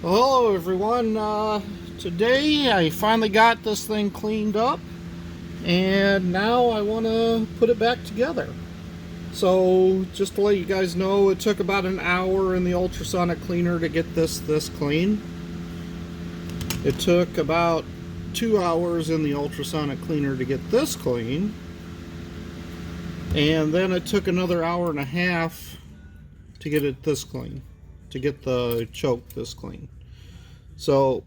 Hello everyone, today I finally got this thing cleaned up and now I want to put it back together. So just to let you guys know, it took about an hour in the ultrasonic cleaner to get this clean. It took about 2 hours in the ultrasonic cleaner to get this clean, and then it took another hour and a half to get it this clean, to get the choke this clean. So,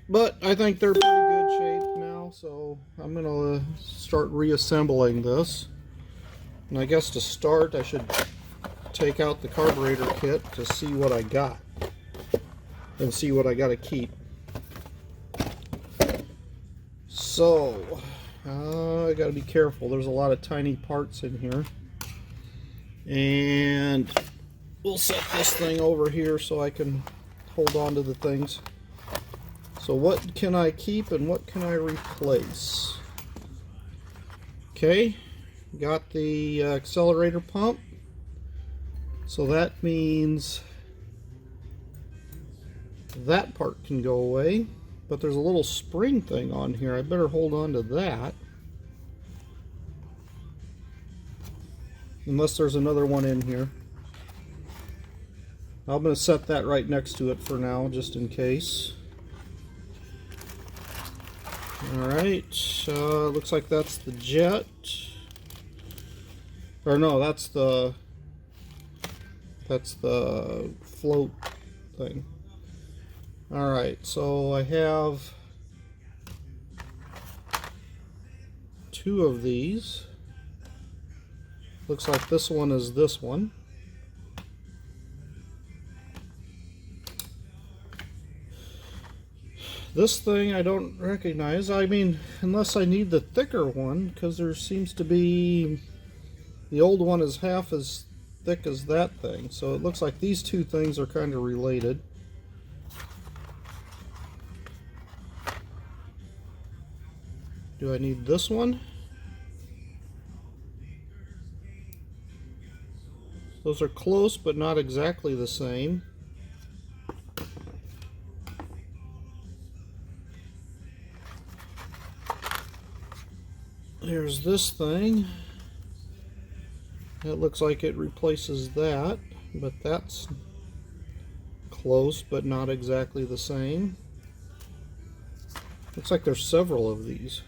but I think they're pretty good shape now, so I'm gonna start reassembling this. And I guess to start I should take out the carburetor kit to see what I got and see what I gotta keep. So I gotta be careful, there's a lot of tiny parts in here, and we'll set this thing over here so I can hold on to the things. So what can I keep and what can I replace? Okay, got the accelerator pump, so that means that part can go away, but there's a little spring thing on here. I better hold on to that, unless there's another one in here. I'm going to set that right next to it for now, just in case. Alright, looks like that's the jet. Or no, that's the float thing. Alright, so I have 2 of these. Looks like this one is this one. This thing I don't recognize. I mean, unless I need the thicker one, because there seems to be, the old one is half as thick as that thing. So it looks like these two things are kind of related. Do I need this one? Those are close, but not exactly the same. Here's this thing. It looks like it replaces that, but that's close, but not exactly the same. Looks like there's several of these.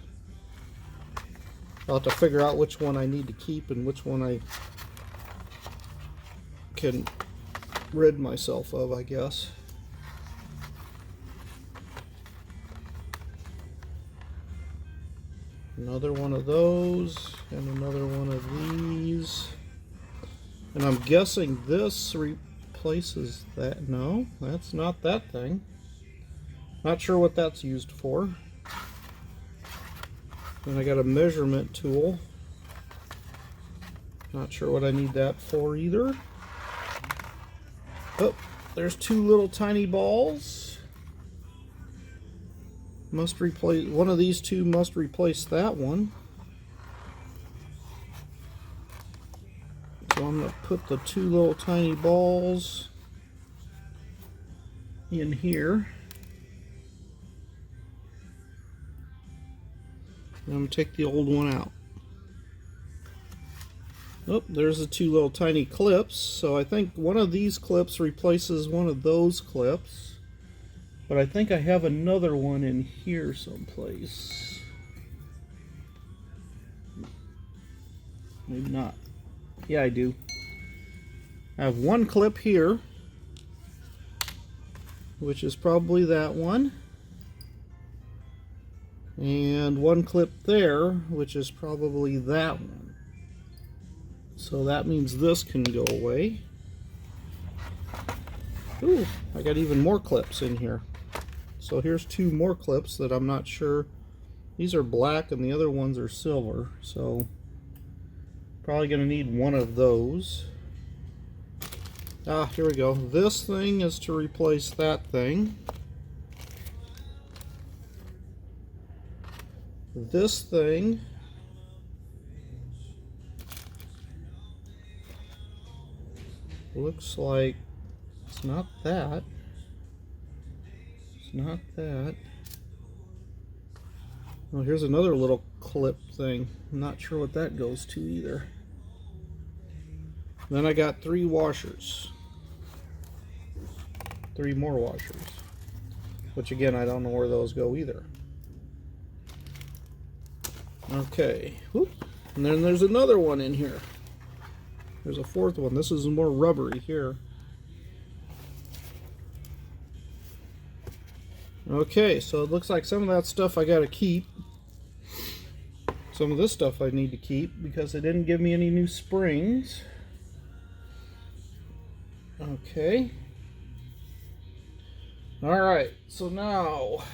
I'll have to figure out which one I need to keep and which one I can rid myself of, I guess. Another one of those, and another one of these. And I'm guessing this replaces that. No, that's not that thing. Not sure what that's used for. And I got a measurement tool. Not sure what I need that for either. Oh, there's 2 little tiny balls. Must replace one of these 2. Must replace that one. So I'm going to put the 2 little tiny balls in here. And I'm going to take the old one out. Oh, there's the 2 little tiny clips. So I think one of these clips replaces one of those clips. But I think I have another one in here someplace. Maybe not. Yeah, I do. I have one clip here, which is probably that one. And one clip there, which is probably that one. So that means this can go away. Ooh, I got even more clips in here. So here's 2 more clips that I'm not sure. These are black and the other ones are silver. So probably going to need one of those. Ah, here we go. This thing is to replace that thing. This thing looks like it's not that. not that. Well, here's another little clip thing. I'm not sure what that goes to either. Then I got 3 washers. 3 more washers. Which again, I don't know where those go either. Okay. Whoop. And then there's another one in here. There's a 4th one. This is more rubbery here. Okay, so it looks like some of that stuff I gotta keep. Some of this stuff I need to keep because they didn't give me any new springs. Okay. Alright, so now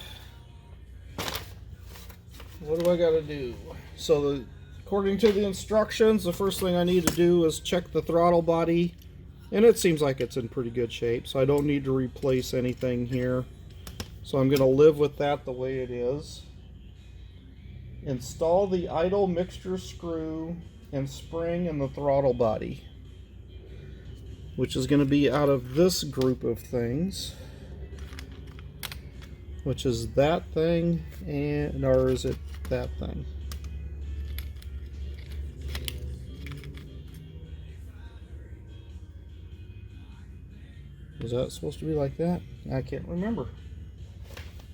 what do I gotta do? So according to the instructions, the first thing I need to do is check the throttle body, and it seems like it's in pretty good shape, so I don't need to replace anything here. So I'm gonna live with that the way it is. Install the idle mixture screw and spring in the throttle body, which is going to be out of this group of things, which is that thing, and or is it that thing? Is that supposed to be like that? I can't remember.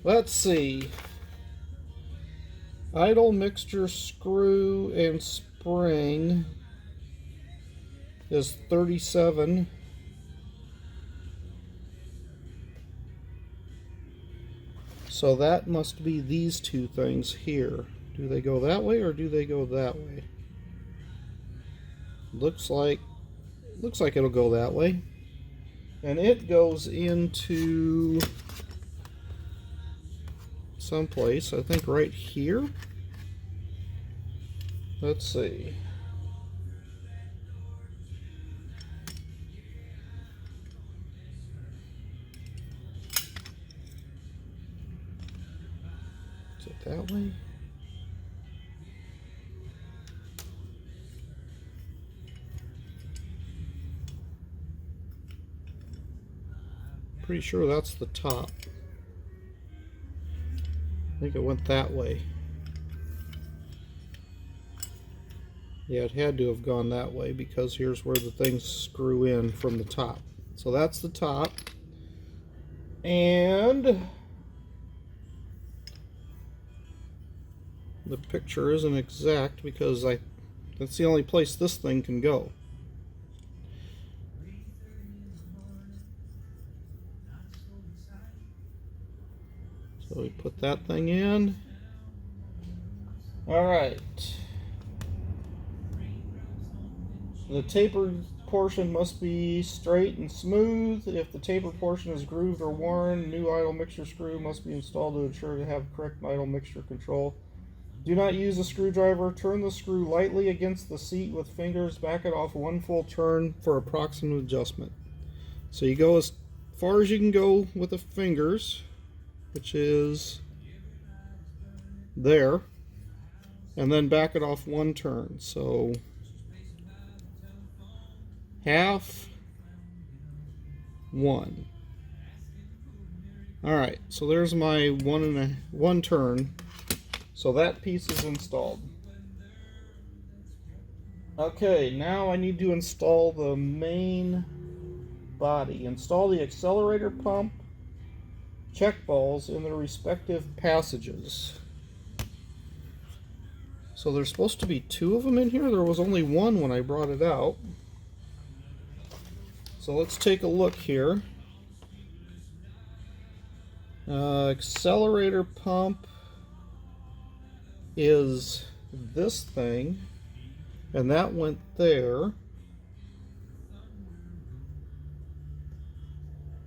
Let's see. Idle mixture screw and spring is 37. So that must be these 2 things here. Do they go that way or do they go that way? Looks like it'll go that way. And it goes into someplace, I think right here. Let's see. Is it that way? Pretty sure that's the top. I think it went that way. Yeah, it had to have gone that way because here's where the things screw in from the top. So that's the top. And the picture isn't exact because that's the only place this thing can go. So we put that thing in. Alright. The tapered portion must be straight and smooth. If the tapered portion is grooved or worn, new idle mixture screw must be installed to ensure to have correct idle mixture control. Do not use a screwdriver. Turn the screw lightly against the seat with fingers. Back it off 1 full turn for approximate adjustment. So you go as far as you can go with the fingers, which is there, and then back it off 1 turn. So half, 1. Alright, so there's my 1 turn. So that piece is installed. Okay, now I need to install the main body. Install the accelerator pump check balls in their respective passages. So there's supposed to be 2 of them in here. There was only 1 when I brought it out. So let's take a look here. Accelerator pump is this thing, and that went there,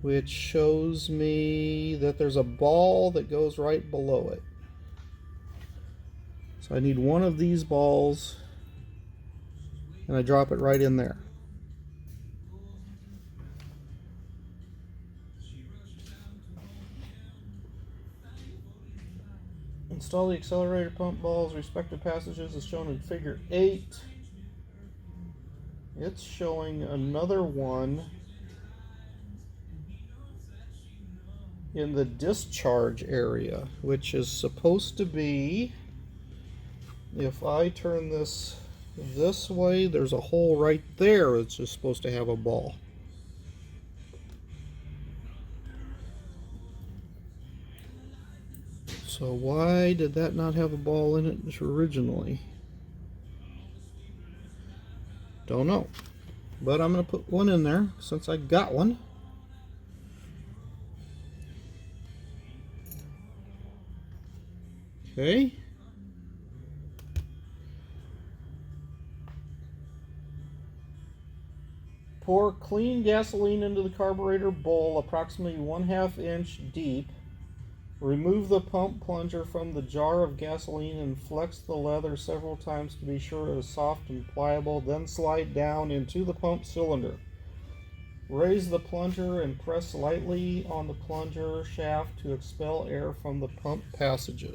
which shows me that there's a ball that goes right below it. So I need 1 of these balls, and I drop it right in there. Install the accelerator pump balls respective passages as shown in figure 8. It's showing another one in the discharge area, which is supposed to be, if I turn this way, there's a hole right there. It's just supposed to have a ball. So why did that not have a ball in it originally? Don't know. But I'm going to put one in there since I got one. Okay. Pour clean gasoline into the carburetor bowl approximately 1/2 inch deep. Remove the pump plunger from the jar of gasoline and flex the leather several times to be sure it is soft and pliable. Then slide down into the pump cylinder. Raise the plunger and press lightly on the plunger shaft to expel air from the pump passage.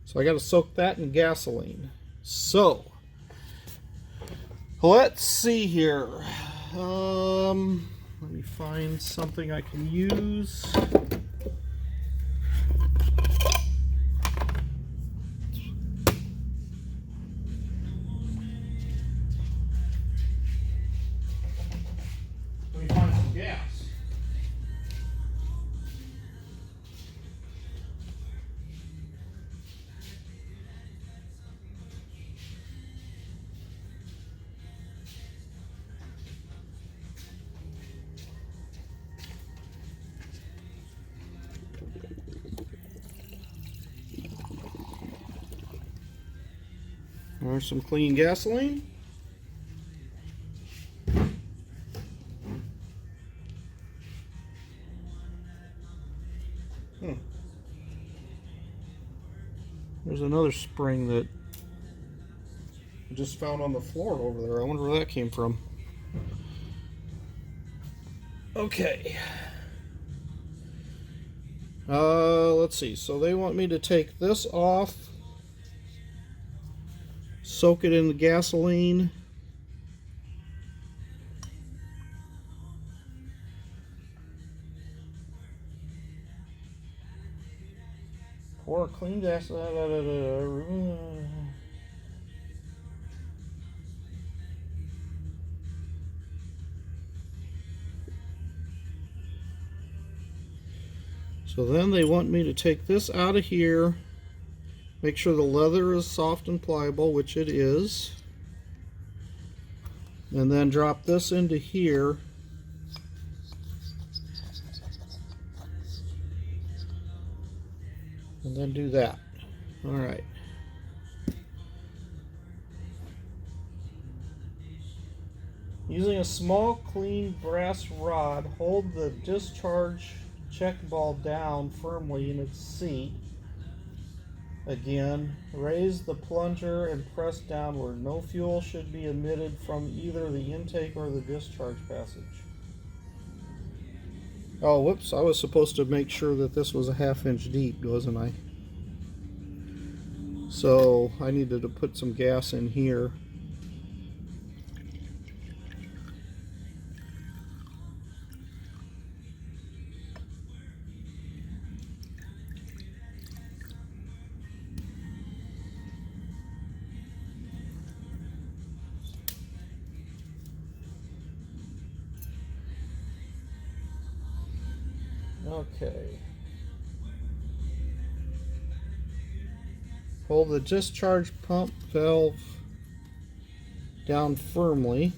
So I got to soak that in gasoline. So let's see here. Let me find something I can use. Let me find some gas. There's some clean gasoline. There's another spring that I just found on the floor over there. I wonder where that came from. Okay. Let's see. So they want me to take this off, soak it in the gasoline, pour clean gas. So then they want me to take this out of here, make sure the leather is soft and pliable, which it is, and then drop this into here. And then do that. All right. Using a small clean brass rod, hold the discharge check ball down firmly in its seat. Again, raise the plunger and press downward. No fuel should be emitted from either the intake or the discharge passage. Oh, whoops, I was supposed to make sure that this was a 1/2 inch deep, wasn't I? So I needed to put some gas in here. Okay. Hold the discharge pump valve down firmly.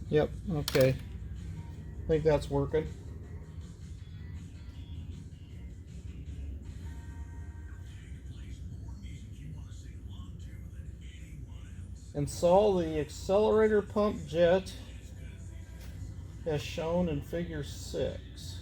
Yep, okay. I think that's working. Install the accelerator pump jet as shown in figure 6.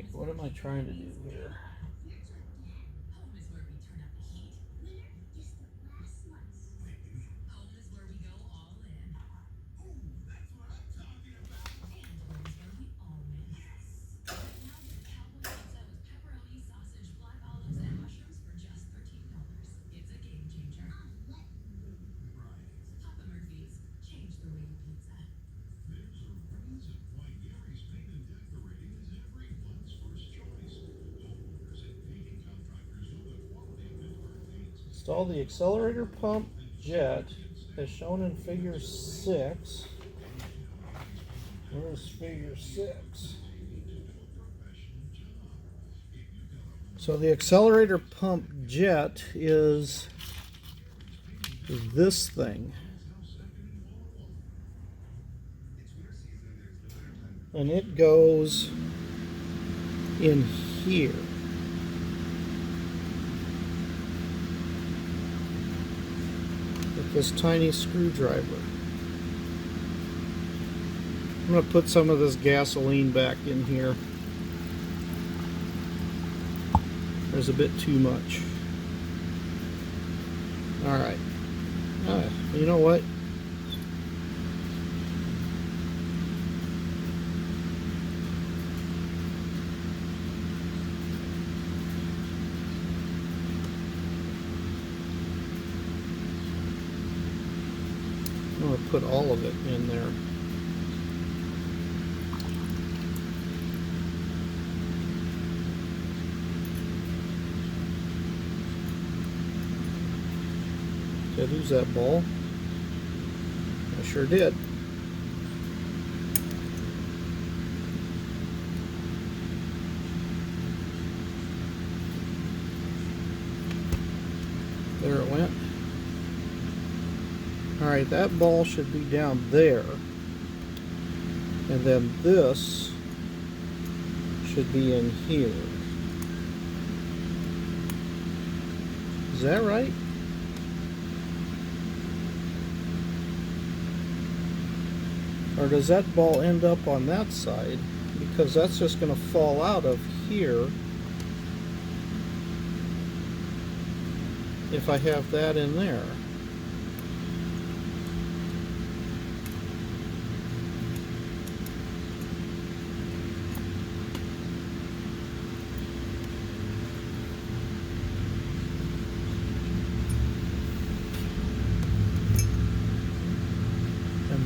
Wait, what am I trying to do here? Install the accelerator pump jet as shown in figure 6. Where's figure 6? So the accelerator pump jet is this thing. And it goes in here. With this tiny screwdriver. I'm going to put some of this gasoline back in here. There's a bit too much. Alright. You know what? I'm going to put all of it in there. Did I lose that ball? I sure did. There it went. Alright, that ball should be down there. And then this should be in here. Is that right? Or does that ball end up on that side? Because that's just going to fall out of here if I have that in there.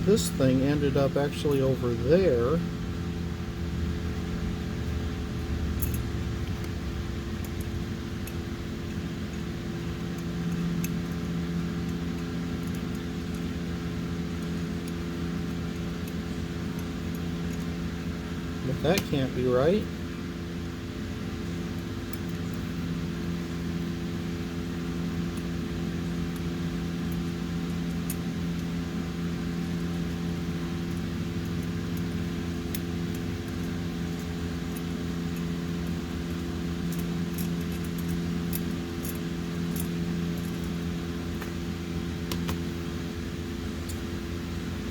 This thing ended up actually over there. But that can't be right.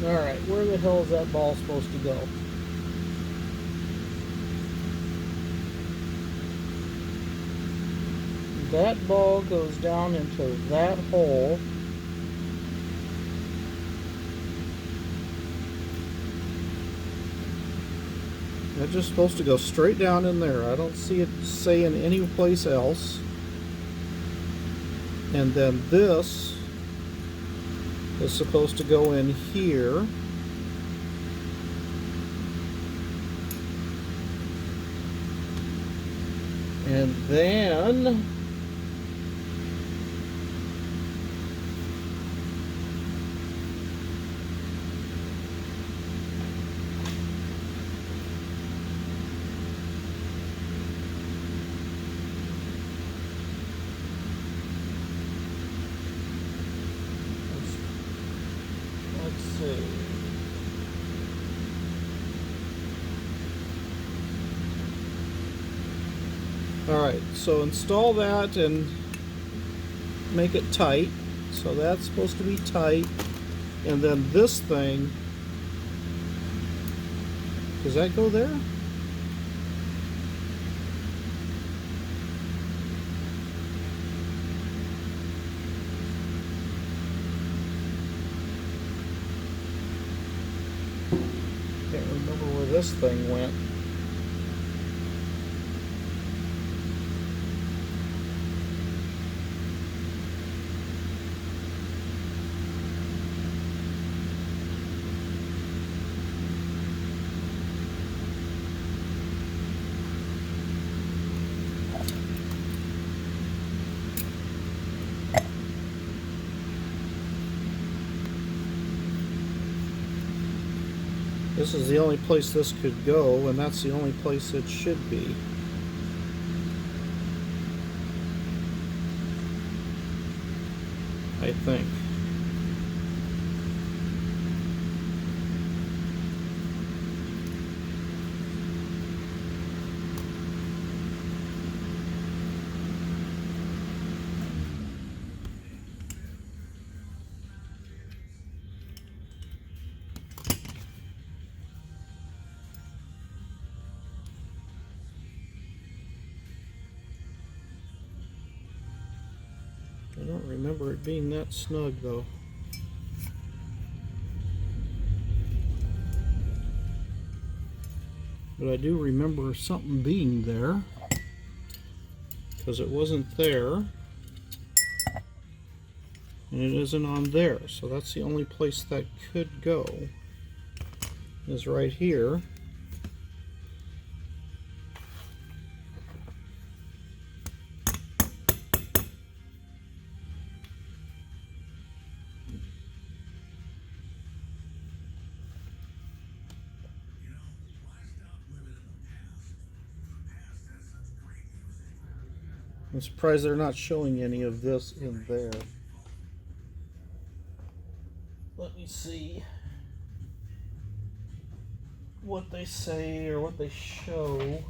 Alright, where the hell is that ball supposed to go? That ball goes down into that hole. That's just supposed to go straight down in there. I don't see it saying any place else. And then this is supposed to go in here. And then alright, so install that and make it tight. So that's supposed to be tight. And then this thing, does that go there? remember where this thing went. This is the only place this could go, and that's the only place it should be. I think. I don't remember it being that snug though. But I do remember something being there, because it wasn't there, and it isn't on there. So that's the only place that could go, is right here. I'm surprised they're not showing any of this in there. Let me see what they say or what they show.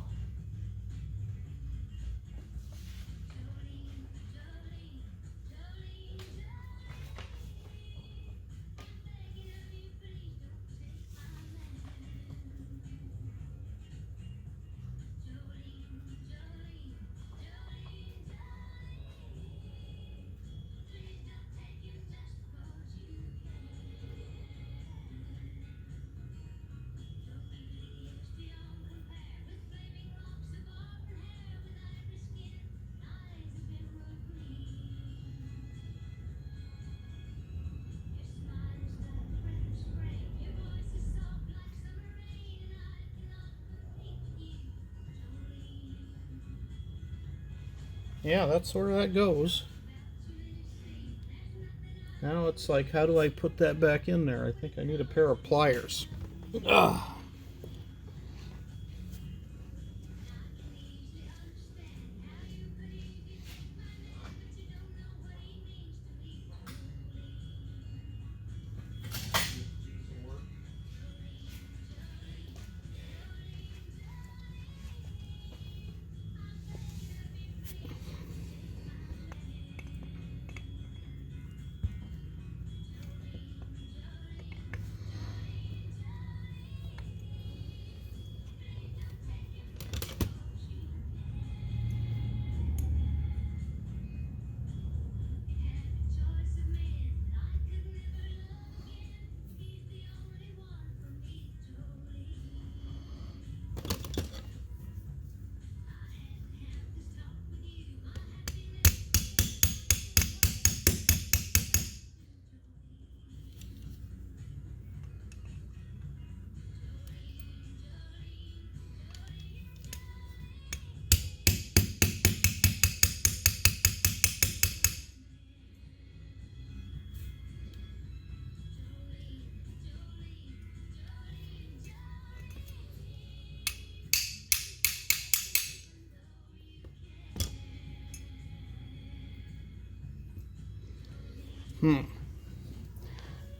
Yeah, that's where that goes. Now it's like, how do I put that back in there? I think I need a pair of pliers. Ugh.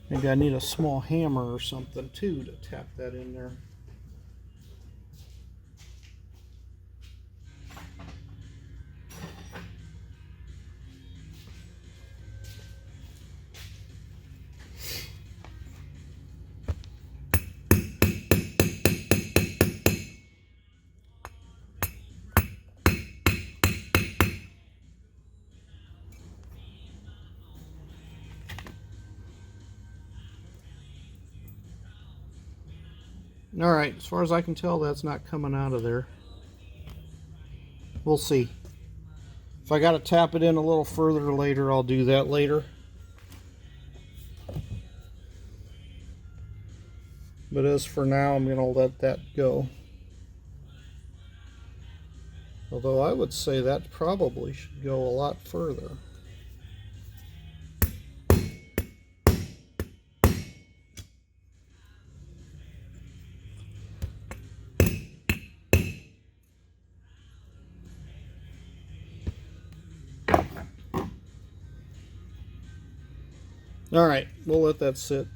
Maybe I need a small hammer or something too to tap that in there. Alright, as far as I can tell, that's not coming out of there. We'll see. If I gotta tap it in a little further later, I'll do that later. But as for now, I'm gonna let that go. Although I would say that probably should go a lot further. Alright, we'll let that sit.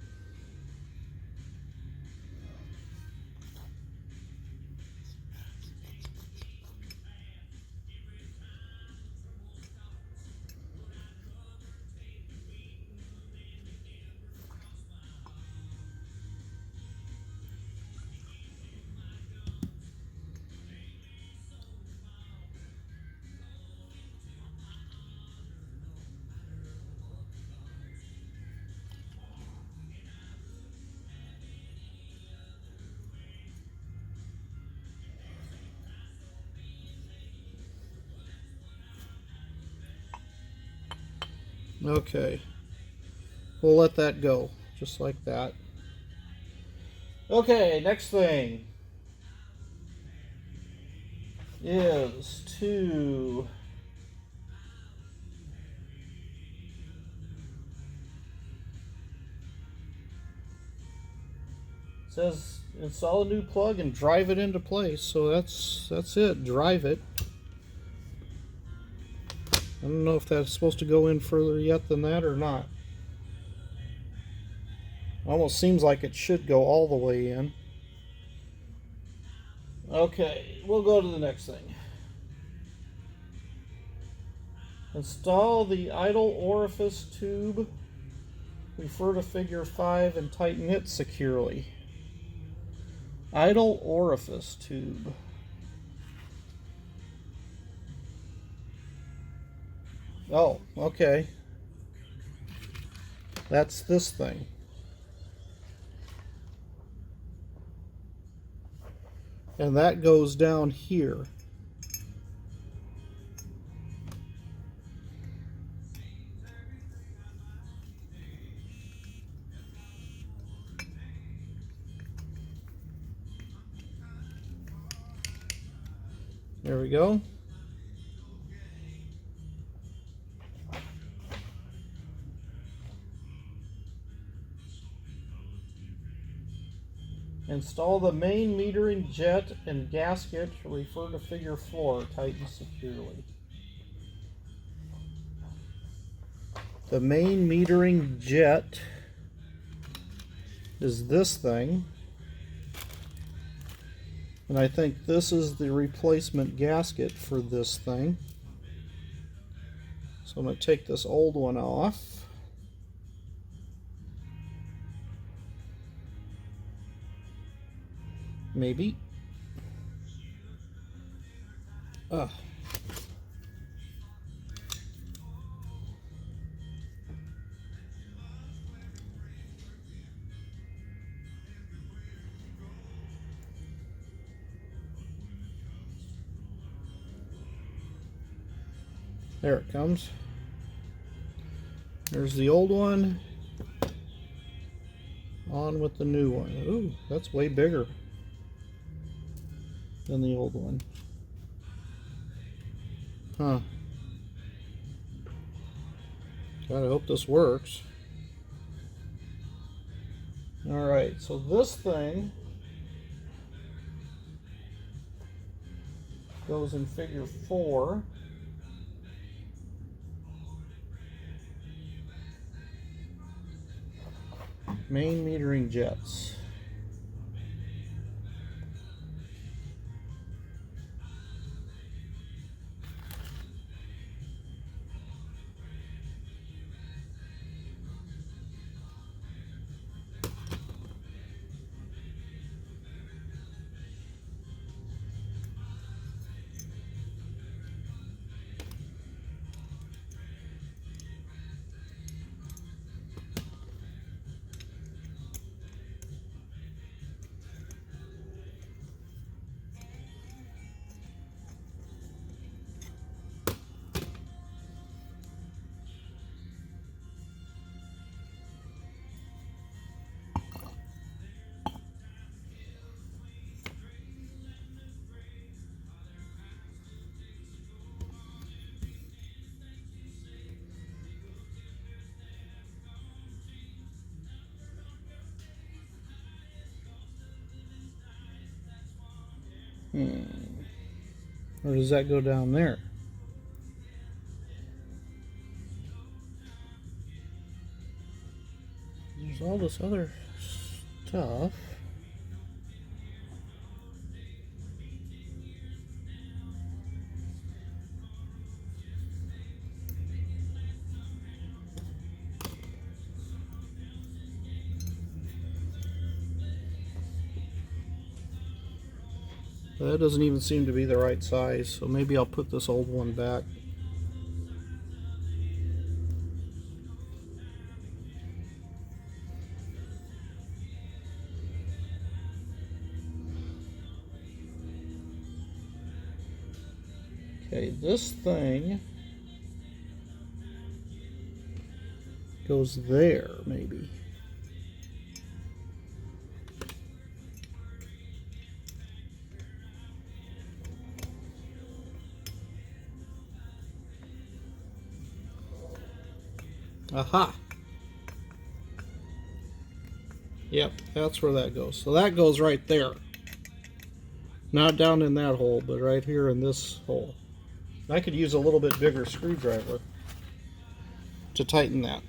Okay, we'll let that go, just like that. Okay, next thing is to says install a new plug and drive it into place. So that's it. Drive it. I don't know if that's supposed to go in further yet than that or not. Almost seems like it should go all the way in. Okay, we'll go to the next thing. Install the idle orifice tube. Refer to figure 5 and tighten it securely. Idle orifice tube. Oh, okay. That's this thing. And that goes down here. There we go. Install the main metering jet and gasket. Refer to figure 4. Tighten securely. The main metering jet is this thing. And I think this is the replacement gasket for this thing. So I'm going to take this old one off. Maybe. There it comes. There's the old one. On with the new one. Ooh, that's way bigger than the old one. Huh. Gotta hope this works. Alright, so this thing goes in figure 4. Main metering jets. Or does that go down there? There's all this other stuff. That doesn't even seem to be the right size, so maybe I'll put this old one back. Okay, this thing goes there, maybe. Aha! Yep, that's where that goes. So that goes right there. Not down in that hole, but right here in this hole. I could use a little bit bigger screwdriver to tighten that.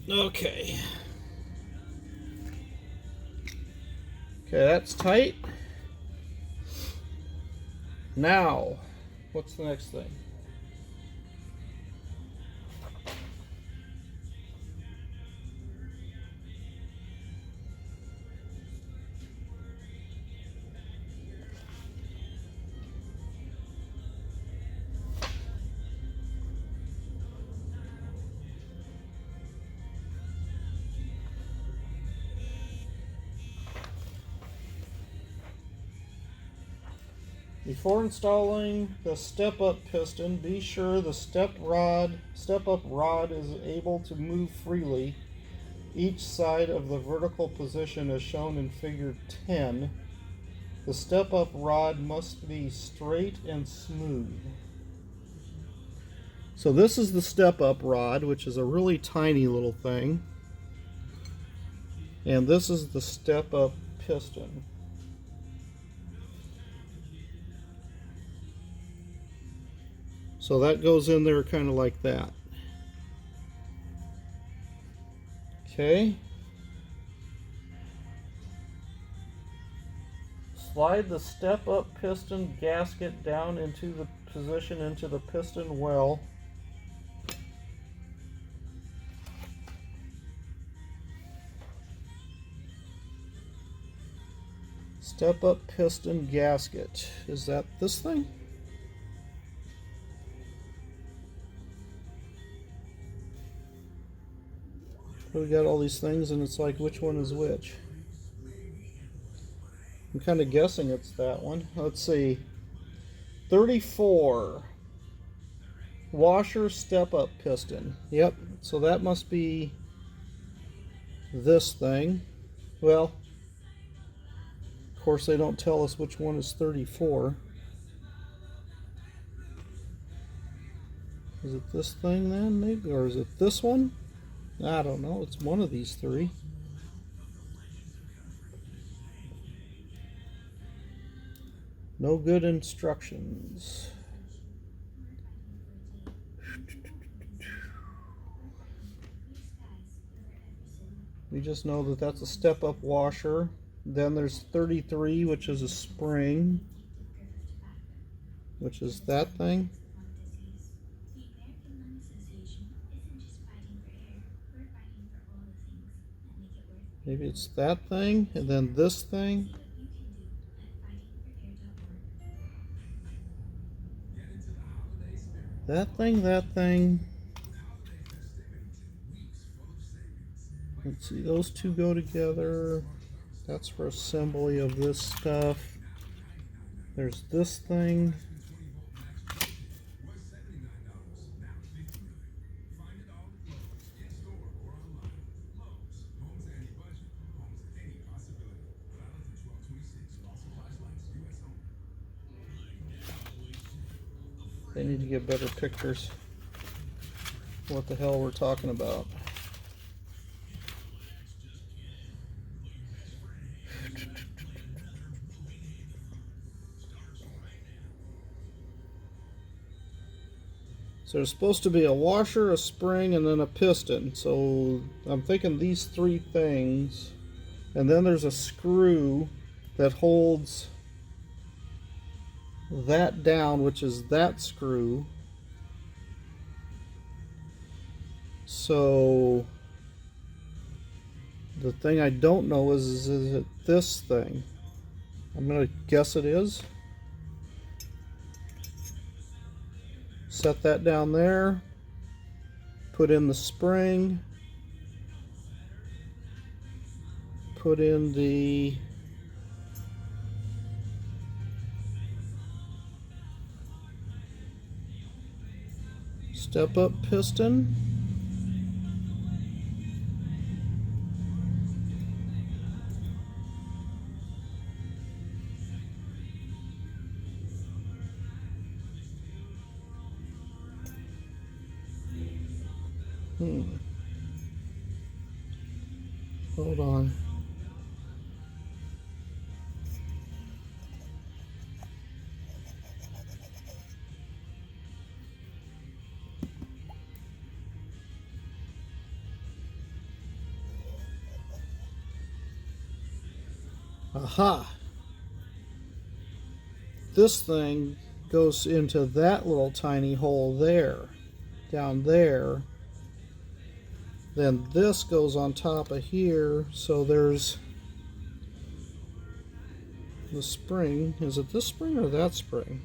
Okay. Okay, that's tight. Now, what's the next thing? Before installing the step-up piston, be sure the step-up rod is able to move freely. Each side of the vertical position is shown in figure 10. The step-up rod must be straight and smooth. So this is the step-up rod, which is a really tiny little thing. And this is the step-up piston. So that goes in there kind of like that. Okay. Slide the step-up piston gasket down into the position into the piston well. Step-up piston gasket. Is that this thing? We got all these things and it's like which one is which. I'm kind of guessing it's that one. Let's see. 34. Washer step-up piston. Yep, so that must be this thing. Well, of course they don't tell us which one is 34. Is it this thing then, maybe? Or is it this one? I don't know. It's one of these three. No good instructions. We just know that that's a step-up washer. Then there's 33, which is a spring, which is that thing. Maybe it's that thing, and then this thing. That thing, that thing. Let's see, those two go together. That's for assembly of this stuff. There's this thing. They need to get better pictures of what the hell we're talking about. So there's supposed to be a washer, a spring, and then a piston. So I'm thinking these three things. And then there's a screw that holds that down, which is that screw. So the thing I don't know is it this thing? I'm going to guess it is. Set that down there. Put in the spring. Put in the step-up piston. Hold on. Aha! This thing goes into that little tiny hole there, down there. Then this goes on top of here, so there's the spring. Is it this spring or that spring?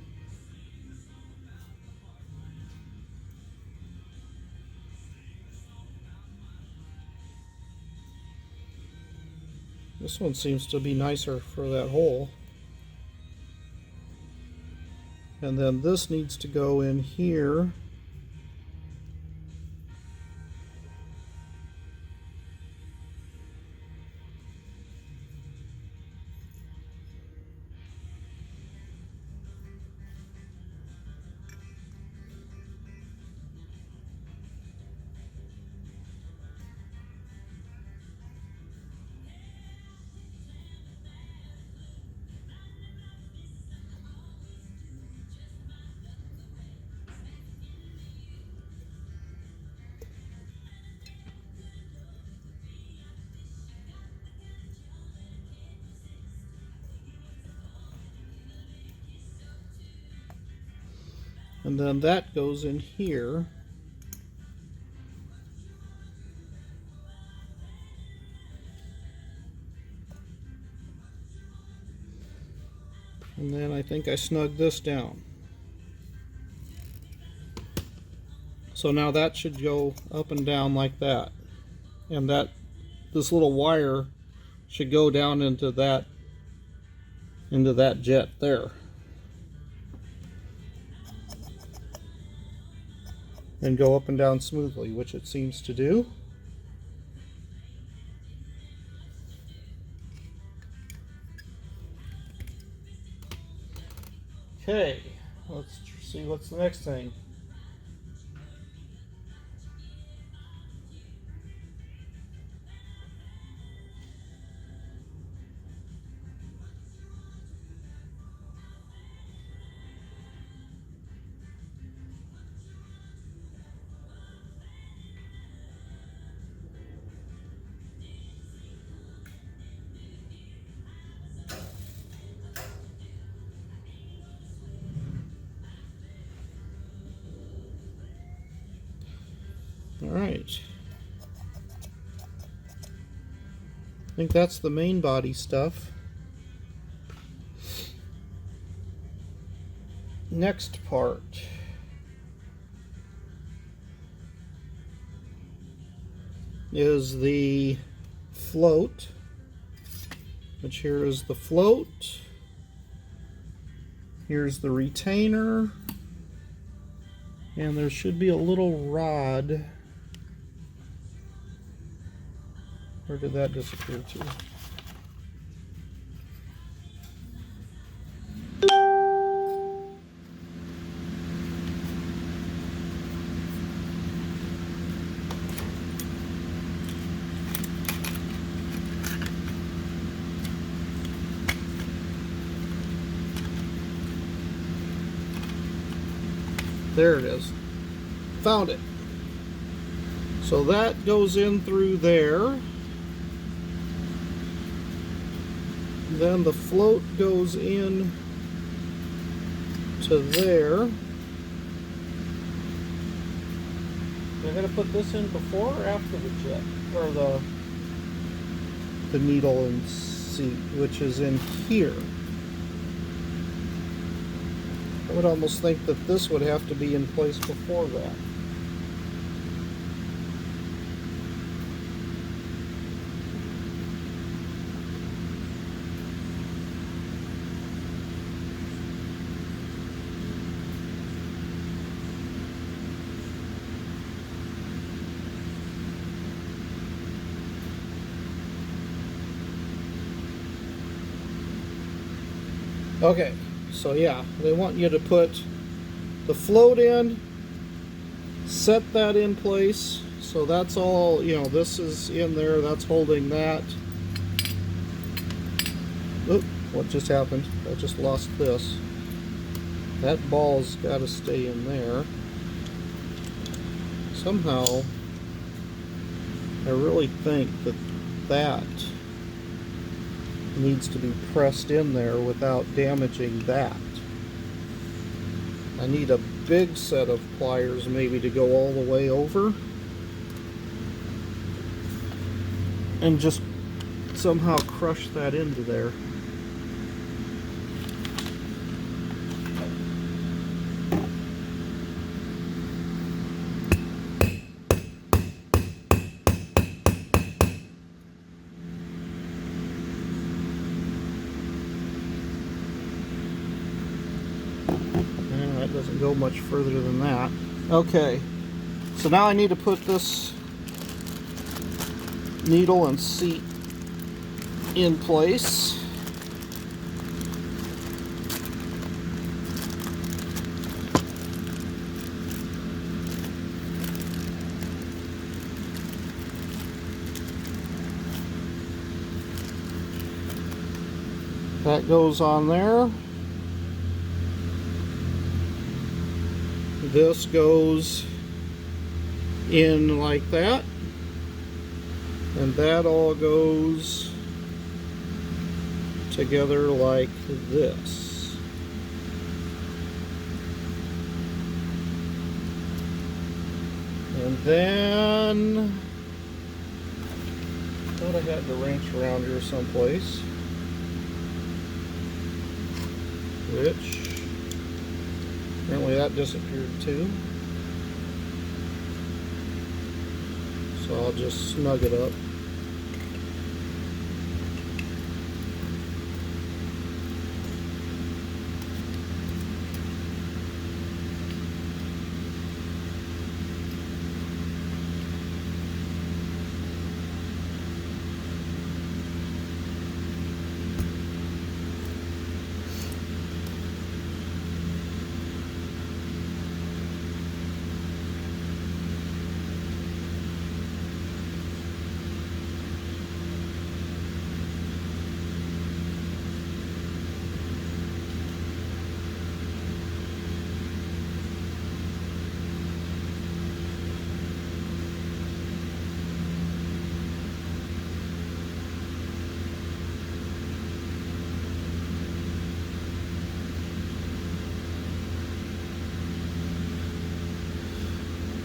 This one seems to be nicer for that hole. And then this needs to go in here. And then that goes in here. And then I think I snug this down. So now that should go up and down like that. And this little wire should go down into that jet there. And go up and down smoothly, which it seems to do. Okay, let's see what's the next thing. All right. I think that's the main body stuff. Next part is the float, which here is the float. Here's the retainer, and there should be a little rod. Where did that disappear to? There it is. Found it. So that goes in through there. Then the float goes in to there. I'm going to put this in before or after the jet, or the needle and seat, which is in here. I would almost think that this would have to be in place before that. Okay, so yeah, they want you to put the float in, set that in place. So that's all, you know, this is in there, that's holding that. Oop, what just happened? I just lost this. That ball's got to stay in there. Somehow, I really think that that needs to be pressed in there without damaging that. I need a big set of pliers maybe to go all the way over and just somehow crush that into there. That doesn't go much further than that. Okay, so now I need to put this needle and seat in place. That goes on there. This goes in like that, and that all goes together like this. And then I thought I had the wrench around here someplace, which apparently that disappeared too. So I'll just snug it up.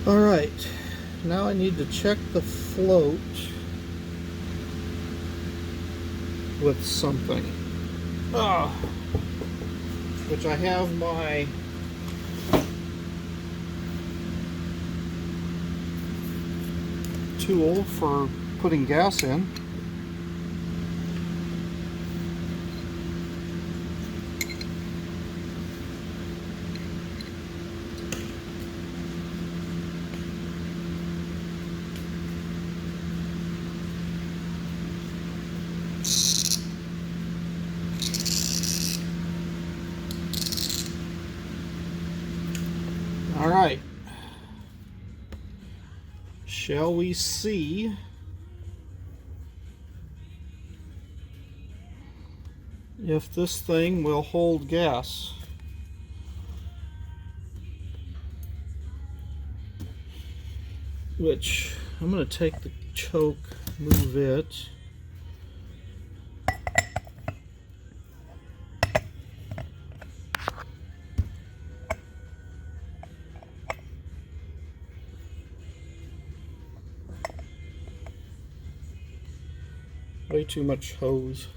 Alright, now I need to check the float with something. Which I have my tool for putting gas in. All right, shall we see if this thing will hold gas? which I'm going to take the choke, move it. Way too much hose.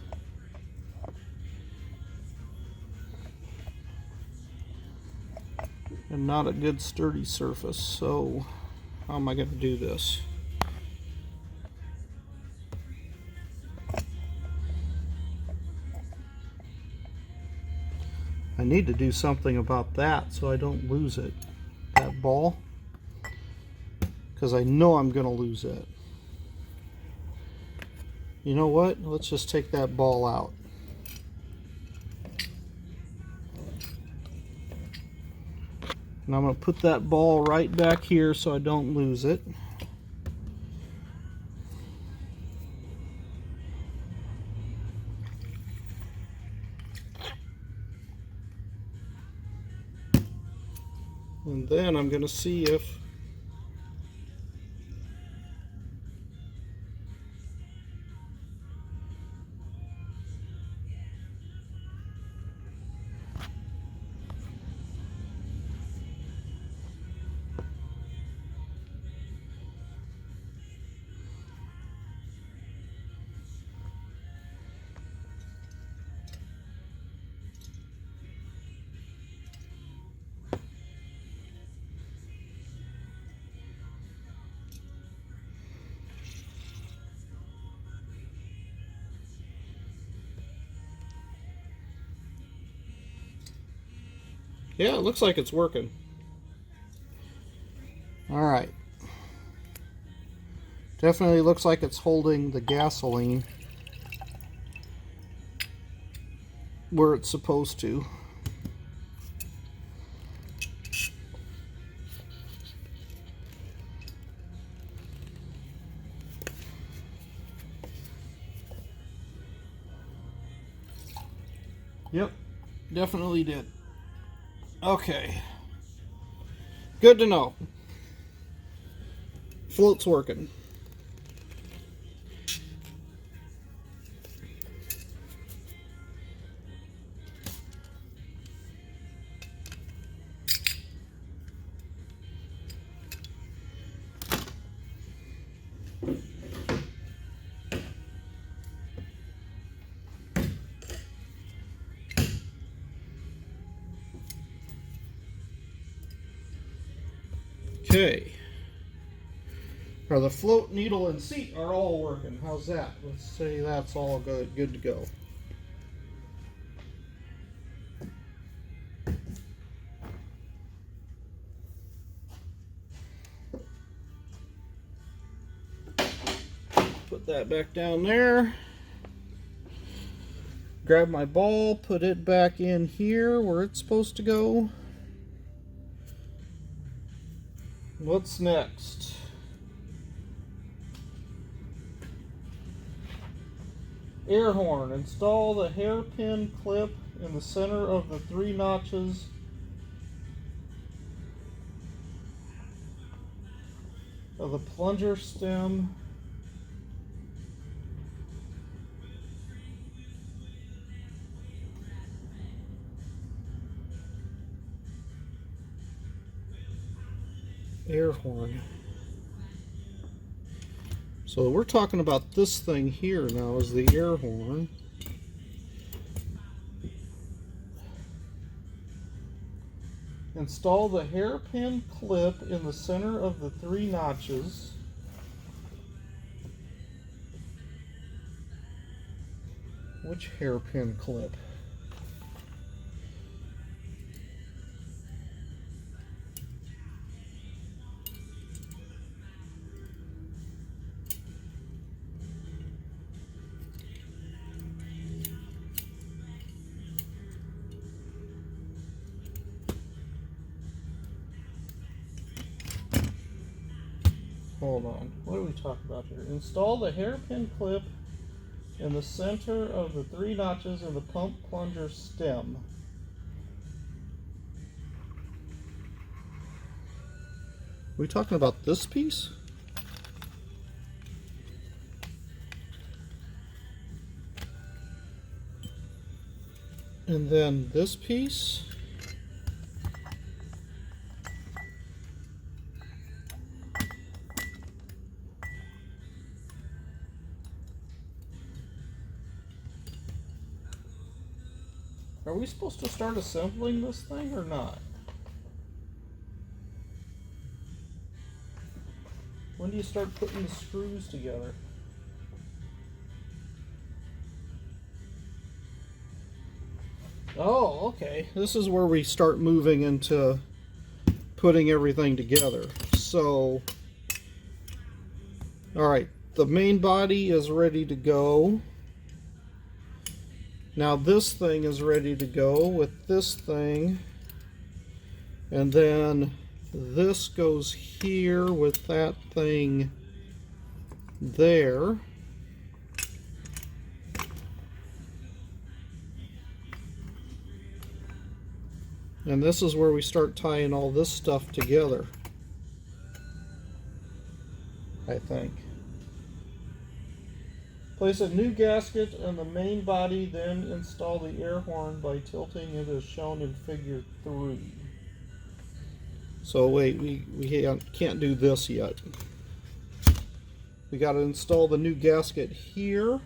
And not a good sturdy surface, so how am I going to do this? I need to do something about that so I don't lose it, that ball, because I know I'm going to lose it. You know what? Let's just take that ball out. And I'm going to put that ball right back here so I don't lose it. And then I'm going to see if yeah, it looks like it's working. Alright. Definitely looks like it's holding the gasoline where it's supposed to. Yep, definitely did. Okay. Good to know. Float's working. Okay. Now the float, needle, and seat are all working. How's that? Let's say that's all good to go. Put that back down there. Grab my ball, put it back in here where it's supposed to go. What's next? Air horn. Install the hairpin clip in the center of the 3 notches of the plunger stem. Air horn. So we're talking about this thing here now is the air horn. Install the hairpin clip in the center of the 3 notches. Which hairpin clip? Hold on, what are we talking about here? Install the hairpin clip in the center of the 3 notches in the pump plunger stem. Are we talking about this piece? And then this piece. Are we supposed to start assembling this thing or not? When do you start putting the screws together? Oh, okay. This is where we start moving into putting everything together. So, alright, the main body is ready to go. Now this thing is ready to go with this thing. And then this goes here with that thing there. And this is where we start tying all this stuff together, I think. Place a new gasket in the main body, then install the air horn by tilting it as shown in figure 3. So wait, we can't do this yet. We got to install the new gasket here.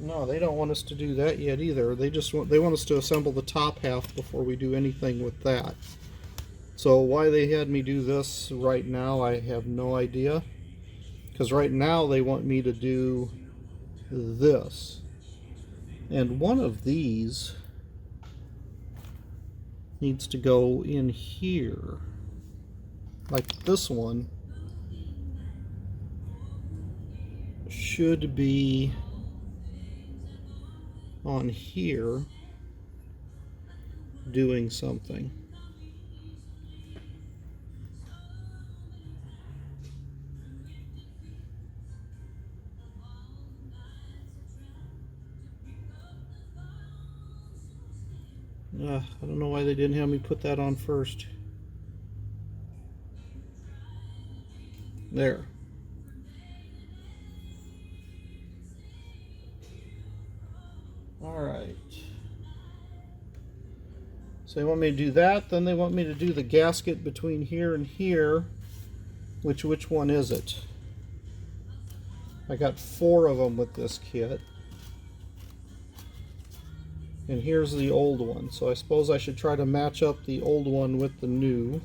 No, they don't want us to do that yet either. They want us to assemble the top half before we do anything with that. So why they had me do this right now, I have no idea. Because right now they want me to do this. And one of these needs to go in here. Like this one should be on here doing something. I don't know why they didn't have me put that on first. There. Alright. So they want me to do that, then they want me to do the gasket between here and here. Which one is it? I got 4 of them with this kit. And here's the old one. So I suppose I should try to match up the old one with the new.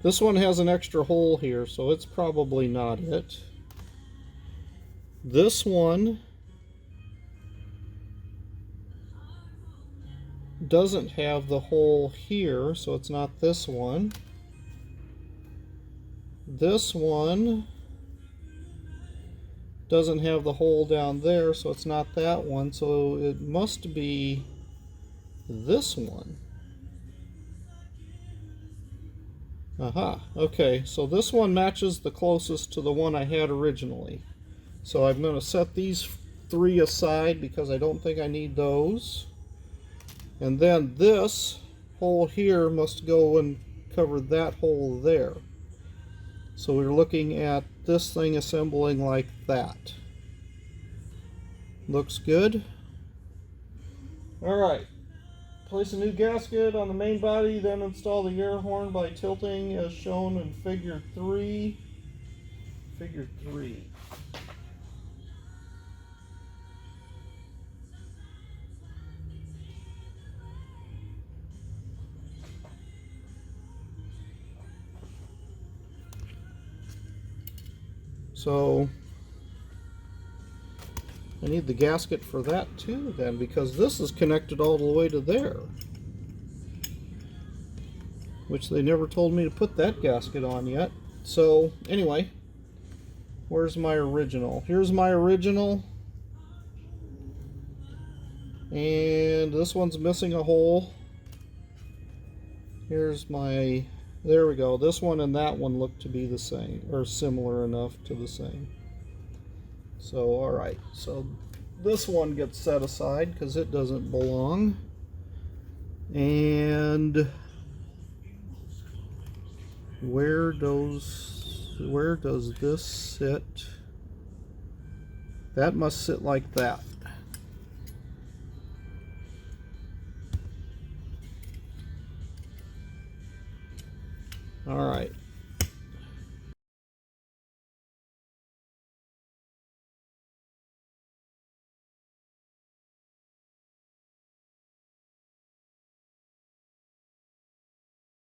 This one has an extra hole here, so it's probably not it. This one doesn't have the hole here, so it's not this one. This one doesn't have the hole down there, so it's not that one, so it must be this one. Aha, okay, so this one matches the closest to the one I had originally. So I'm going to set these 3 aside because I don't think I need those. And then this hole here must go and cover that hole there. So we're looking at this thing assembling like that. Looks good. Alright. Place a new gasket on the main body, then install the air horn by tilting as shown in figure 3. Figure 3. So I need the gasket for that too then, because this is connected all the way to there. Which they never told me to put that gasket on yet. So anyway, where's my original? Here's my original. And this one's missing a hole. Here's my, there we go. This one and that one look to be the same, or similar enough to the same. So, alright, so this one gets set aside because it doesn't belong. And where does this sit? That must sit like that. Alright,